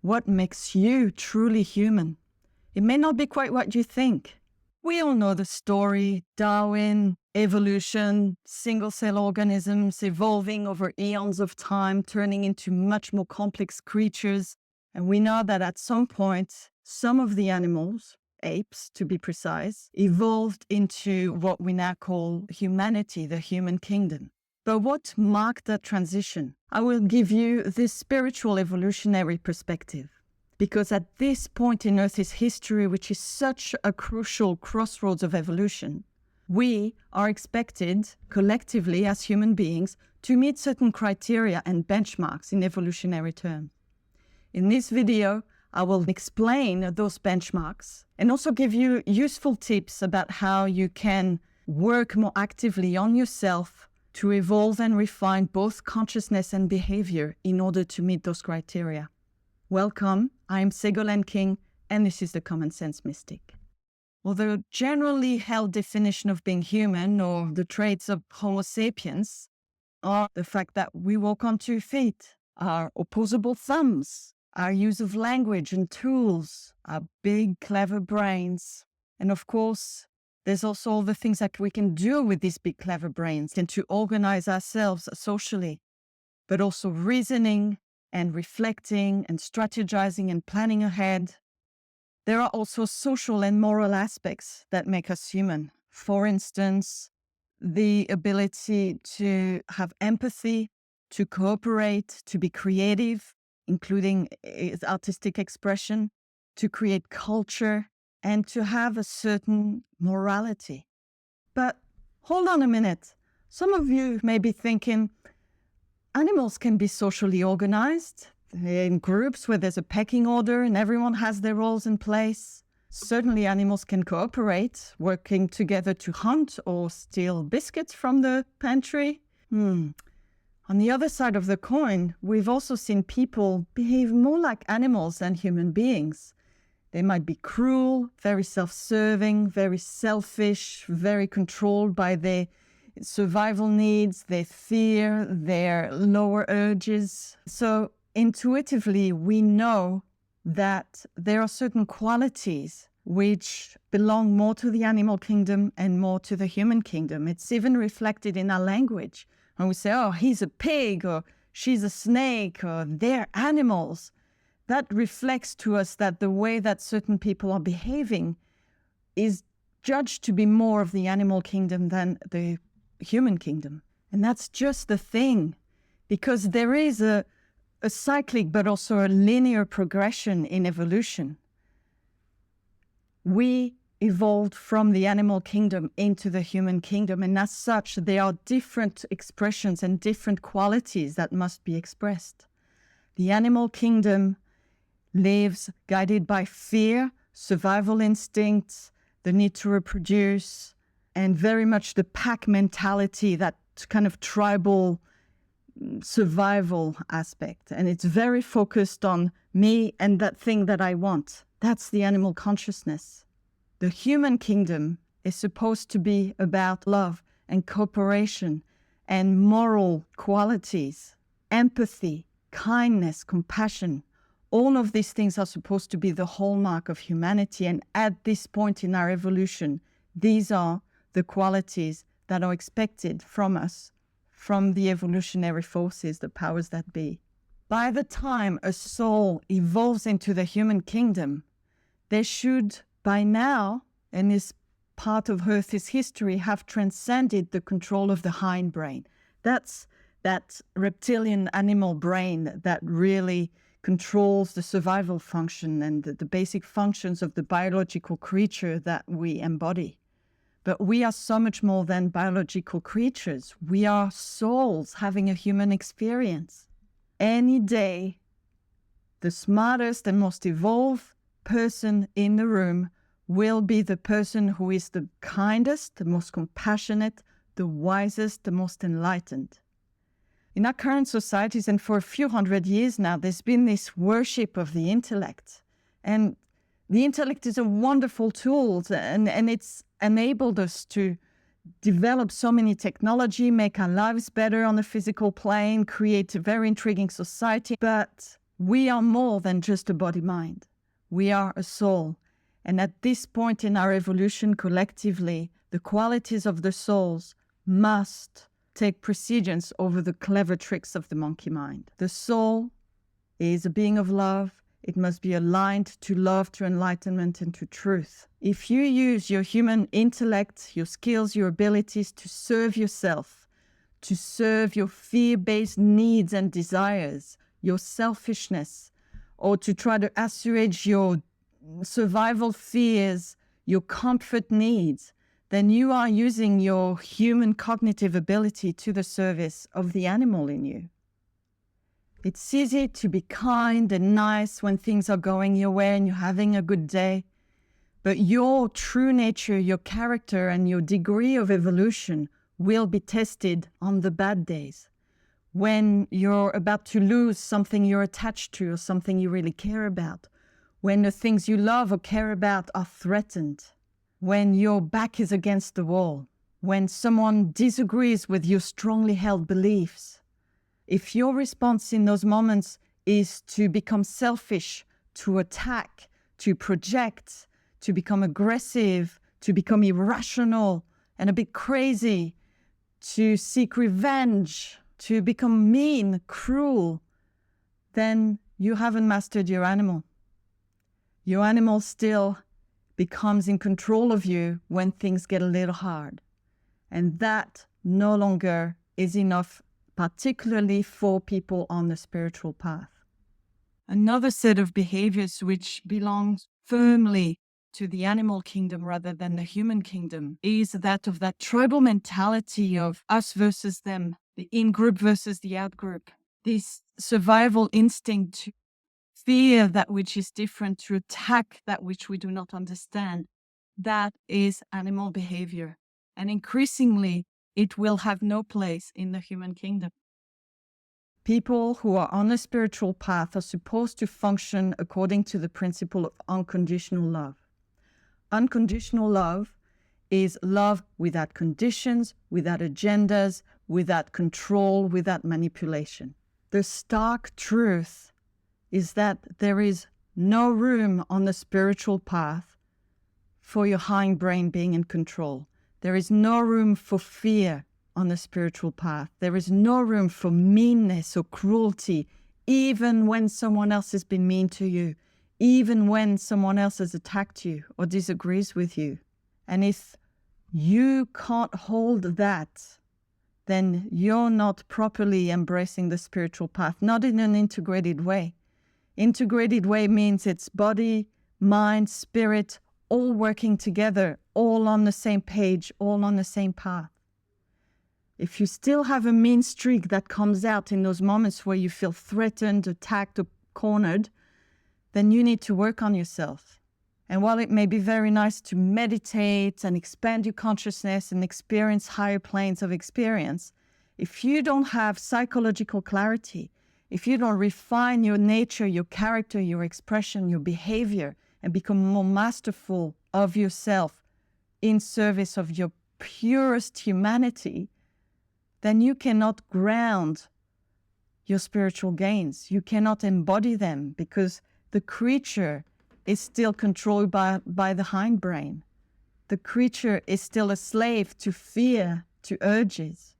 What makes you truly human? It may not be quite what you think. We all know the story: Darwin, evolution, single-cell organisms evolving over eons of time, turning into much more complex creatures. And we know that at some point, some of the animals, apes to be precise, evolved into what we now call humanity, the human kingdom. But what marked that transition? I will give you this spiritual evolutionary perspective. Because at this point in Earth's history, which is such a crucial crossroads of evolution, we are expected collectively as human beings to meet certain criteria and benchmarks in evolutionary terms. In this video, I will explain those benchmarks and also give you useful tips about how you can work more actively on yourself to evolve and refine both consciousness and behavior in order to meet those criteria. Welcome, I'm Segolene King, and this is the Common Sense Mystic. Well, the generally held definition of being human, or the traits of Homo sapiens, are the fact that we walk on 2 feet, our opposable thumbs, our use of language and tools, our big, clever brains. And of course, there's also all the things that we can do with these big, clever brains and to organize ourselves socially, but also reasoning and reflecting and strategizing and planning ahead. There are also social and moral aspects that make us human. For instance, the ability to have empathy, to cooperate, to be creative, including artistic expression, to create culture, and to have a certain morality. But hold on a minute. Some of you may be thinking, animals can be socially organized in groups where there's a pecking order and everyone has their roles in place. Certainly animals can cooperate, working together to hunt or steal biscuits from the pantry. On the other side of the coin, we've also seen people behave more like animals than human beings. They might be cruel, very self-serving, very selfish, very controlled by their survival needs, their fear, their lower urges. So intuitively, we know that there are certain qualities which belong more to the animal kingdom and more to the human kingdom. It's even reflected in our language. When we say, oh, he's a pig, or she's a snake, or they're animals, that reflects to us that the way that certain people are behaving is judged to be more of the animal kingdom than the human kingdom. And that's just the thing, because there is a cyclic but also a linear progression in evolution. We evolved from the animal kingdom into the human kingdom, and as such, there are different expressions and different qualities that must be expressed. The animal kingdom lives guided by fear, survival instincts, the need to reproduce, and very much the pack mentality, that kind of tribal survival aspect. And it's very focused on me and that thing that I want. That's the animal consciousness. The human kingdom is supposed to be about love and cooperation and moral qualities, empathy, kindness, compassion. All of these things are supposed to be the hallmark of humanity. And at this point in our evolution, these are the qualities that are expected from us, from the evolutionary forces, the powers that be. By the time a soul evolves into the human kingdom, they should, by now, in this part of Earth's history, have transcended the control of the hindbrain. That's that reptilian animal brain that really controls the survival function and the basic functions of the biological creature that we embody. But we are so much more than biological creatures. We are souls having a human experience. Any day, the smartest and most evolved person in the room will be the person who is the kindest, the most compassionate, the wisest, the most enlightened. In our current societies, and for a few hundred years now, there's been this worship of the intellect. And the intellect is a wonderful tool, and it's enabled us to develop so many technology, make our lives better on the physical plane, create a very intriguing society. But We are more than just a body-mind. We are a soul. And at this point in our evolution collectively, the qualities of the souls must take precedence over the clever tricks of the monkey mind. The soul is a being of love. It must be aligned to love, to enlightenment, and to truth. If you use your human intellect, your skills, your abilities to serve yourself, to serve your fear-based needs and desires, your selfishness, or to try to assuage your survival fears, your comfort needs, then you are using your human cognitive ability to the service of the animal in you. It's easy to be kind and nice when things are going your way and you're having a good day, but your true nature, your character, and your degree of evolution will be tested on the bad days, when you're about to lose something you're attached to or something you really care about, when the things you love or care about are threatened, when your back is against the wall, when someone disagrees with your strongly held beliefs. If your response in those moments is to become selfish, to attack, to project, to become aggressive, to become irrational and a bit crazy, to seek revenge, to become mean, cruel, then you haven't mastered your animal. Your animal still becomes in control of you when things get a little hard. And that no longer is enough, particularly for people on the spiritual path. Another set of behaviors which belongs firmly to the animal kingdom rather than the human kingdom is that of that tribal mentality of us versus them, the in-group versus the out-group. This survival instinct to fear that which is different, to attack that which we do not understand, that is animal behavior. And increasingly, it will have no place in the human kingdom. People who are on a spiritual path are supposed to function according to the principle of unconditional love. Unconditional love is love without conditions, without agendas, without control, without manipulation. The stark truth is that there is no room on the spiritual path for your hindbrain being in control. There is no room for fear on the spiritual path. There is no room for meanness or cruelty, even when someone else has been mean to you, even when someone else has attacked you or disagrees with you. And if you can't hold that, then you're not properly embracing the spiritual path, not in an integrated way. Integrated way means it's body, mind, spirit, all working together, all on the same page, all on the same path. If you still have a mean streak that comes out in those moments where you feel threatened, attacked, or cornered, then you need to work on yourself. And while it may be very nice to meditate and expand your consciousness and experience higher planes of experience, if you don't have psychological clarity, if you don't refine your nature, your character, your expression, your behavior, and become more masterful of yourself in service of your purest humanity, then you cannot ground your spiritual gains. You cannot embody them because the creature is still controlled by the hindbrain. The creature is still a slave to fear, to urges.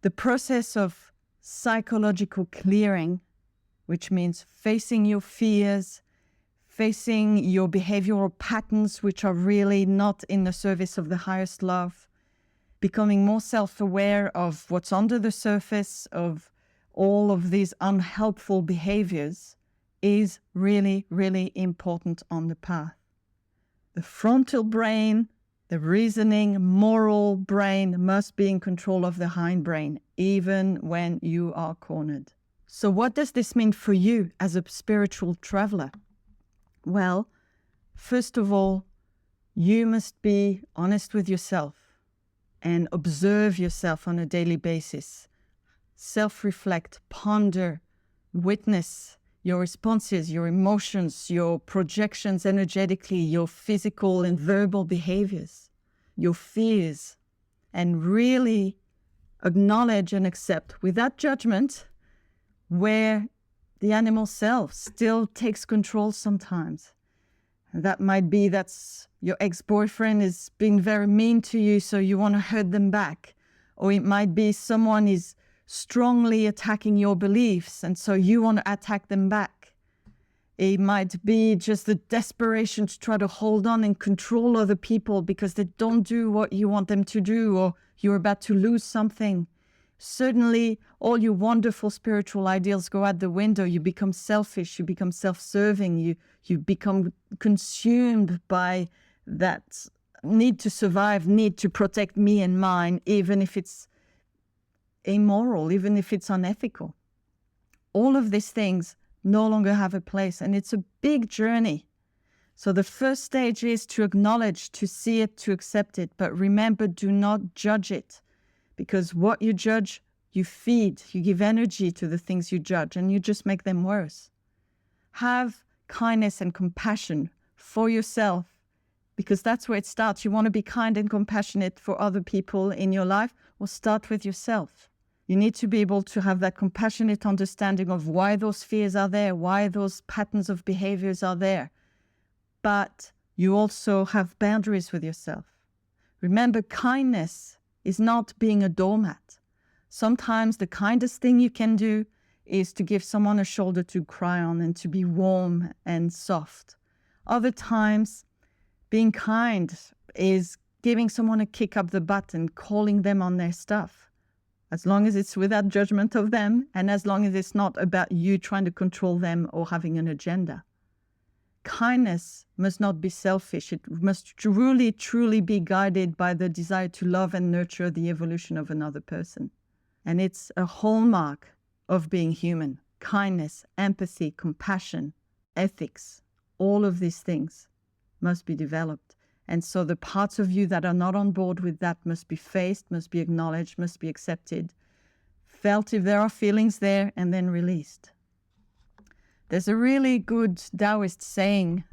The process of psychological clearing, which means facing your fears, facing your behavioral patterns which are really not in the service of the highest love, becoming more self-aware of what's under the surface of all of these unhelpful behaviors is really, really important on the path. The frontal brain, the reasoning, moral brain must be in control of the hindbrain, even when you are cornered. So what does this mean for you as a spiritual traveler? Well, first of all, you must be honest with yourself and observe yourself on a daily basis. Self-reflect, ponder, witness your responses, your emotions, your projections energetically, your physical and verbal behaviors, your fears, and really acknowledge and accept without judgment where the animal self still takes control sometimes. And that might be that's your ex-boyfriend is being very mean to you, so you want to hurt them back. Or it might be someone is strongly attacking your beliefs, and so you want to attack them back. It might be just the desperation to try to hold on and control other people because they don't do what you want them to do, or you're about to lose something. Suddenly, all your wonderful spiritual ideals go out the window. You become selfish, you become self-serving, you become consumed by that need to survive, need to protect me and mine, even if it's immoral, even if it's unethical. All of these things no longer have a place, and it's a big journey. So the first stage is to acknowledge, to see it, to accept it. But remember, do not judge it, because what you judge, you feed, you give energy to the things you judge, and you just make them worse. Have kindness and compassion for yourself, because that's where it starts. You want to be kind and compassionate for other people in your life? Well, start with yourself. You need to be able to have that compassionate understanding of why those fears are there, why those patterns of behaviors are there. But you also have boundaries with yourself. Remember, kindness is not being a doormat. Sometimes the kindest thing you can do is to give someone a shoulder to cry on and to be warm and soft. Other times, being kind is giving someone a kick up the butt and calling them on their stuff, as long as it's without judgment of them and as long as it's not about you trying to control them or having an agenda. Kindness must not be selfish. It must truly, truly be guided by the desire to love and nurture the evolution of another person. And it's a hallmark of being human. Kindness, empathy, compassion, ethics, all of these things must be developed. And so the parts of you that are not on board with that must be faced, must be acknowledged, must be accepted, felt if there are feelings there, and then released. There's a really good Taoist saying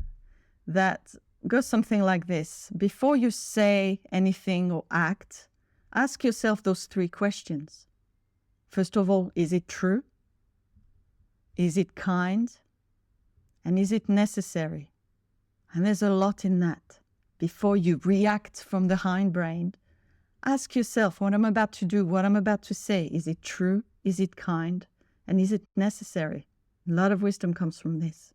that goes something like this. Before you say anything or act, ask yourself those 3 questions. First of all, is it true? Is it kind? And is it necessary? And there's a lot in that. Before you react from the hindbrain, ask yourself, what I'm about to do, what I'm about to say, is it true? Is it kind? And is it necessary? A lot of wisdom comes from this.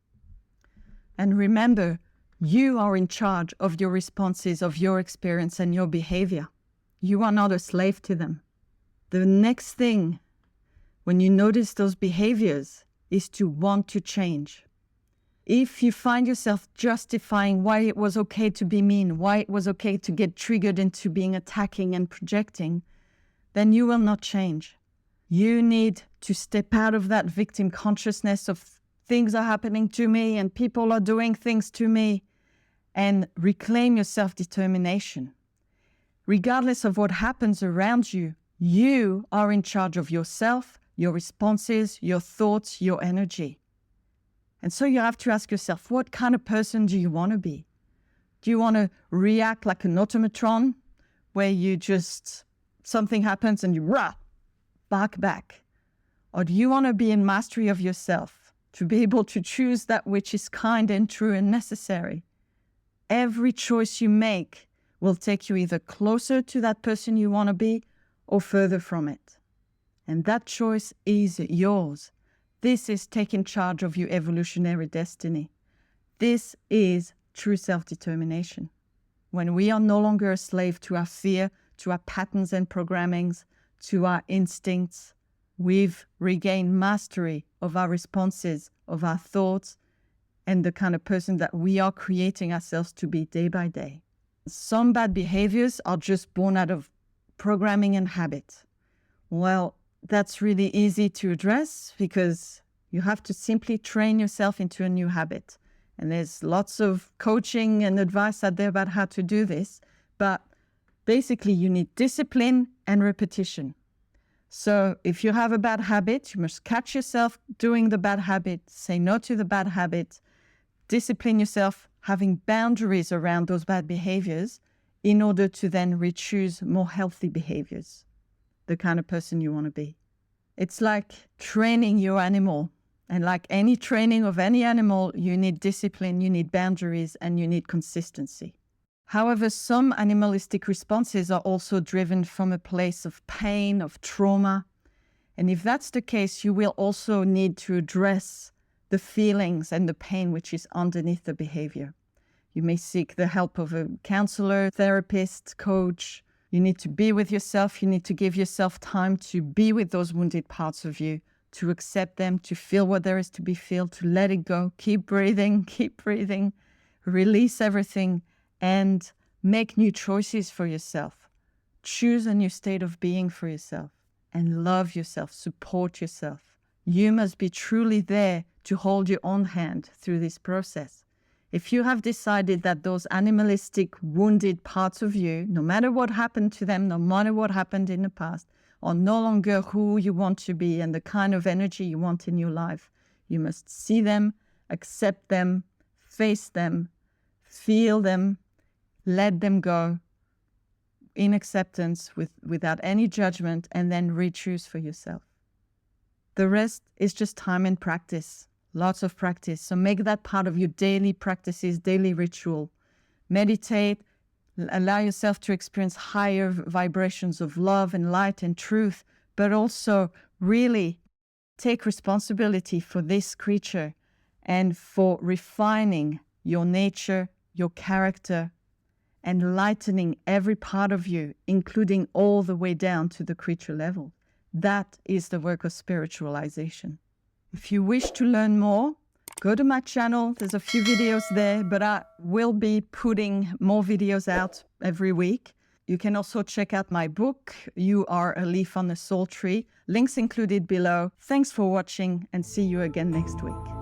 And remember, you are in charge of your responses, of your experience and your behavior. You are not a slave to them. The next thing, when you notice those behaviors, is to want to change. If you find yourself justifying why it was okay to be mean, why it was okay to get triggered into being attacking and projecting, then you will not change. You need to step out of that victim consciousness of things are happening to me and people are doing things to me, and reclaim your self-determination. Regardless of what happens around you, you are in charge of yourself, your responses, your thoughts, your energy. And so you have to ask yourself, what kind of person do you want to be? Do you want to react like an automatron, where you just, something happens and you bark back? Or do you want to be in mastery of yourself, to be able to choose that which is kind and true and necessary? Every choice you make will take you either closer to that person you want to be or further from it. And that choice is yours. This is taking charge of your evolutionary destiny. This is true self-determination. When we are no longer a slave to our fear, to our patterns and programmings, to our instincts, we've regained mastery of our responses, of our thoughts, and the kind of person that we are creating ourselves to be day by day. Some bad behaviors are just born out of programming and habit. Well, that's really easy to address because you have to simply train yourself into a new habit. And there's lots of coaching and advice out there about how to do this. But basically, you need discipline and repetition. So if you have a bad habit, you must catch yourself doing the bad habit, say no to the bad habit, discipline yourself, having boundaries around those bad behaviors in order to then re-choose more healthy behaviors, the kind of person you want to be. It's like training your animal. And like any training of any animal, you need discipline, you need boundaries, and you need consistency. However, some animalistic responses are also driven from a place of pain, of trauma. And if that's the case, you will also need to address the feelings and the pain which is underneath the behavior. You may seek the help of a counselor, therapist, coach. You need to be with yourself. You need to give yourself time to be with those wounded parts of you, to accept them, to feel what there is to be felt, to let it go. Keep breathing, release everything, and make new choices for yourself. Choose a new state of being for yourself and love yourself, support yourself. You must be truly there to hold your own hand through this process. If you have decided that those animalistic, wounded parts of you, no matter what happened to them, no matter what happened in the past, are no longer who you want to be and the kind of energy you want in your life, you must see them, accept them, face them, feel them, let them go in acceptance without any judgment, and then re-choose for yourself. The rest is just time and practice, lots of practice. So make that part of your daily practices, daily ritual. Meditate, allow yourself to experience higher vibrations of love and light and truth, but also really take responsibility for this creature and for refining your nature, your character, and lightening every part of you, including all the way down to the creature level. That is the work of spiritualization. If you wish to learn more, go to my channel. There's a few videos there, but I will be putting more videos out every week. You can also check out my book, You Are a Leaf on the Soul Tree. Links included below. Thanks for watching, and see you again next week.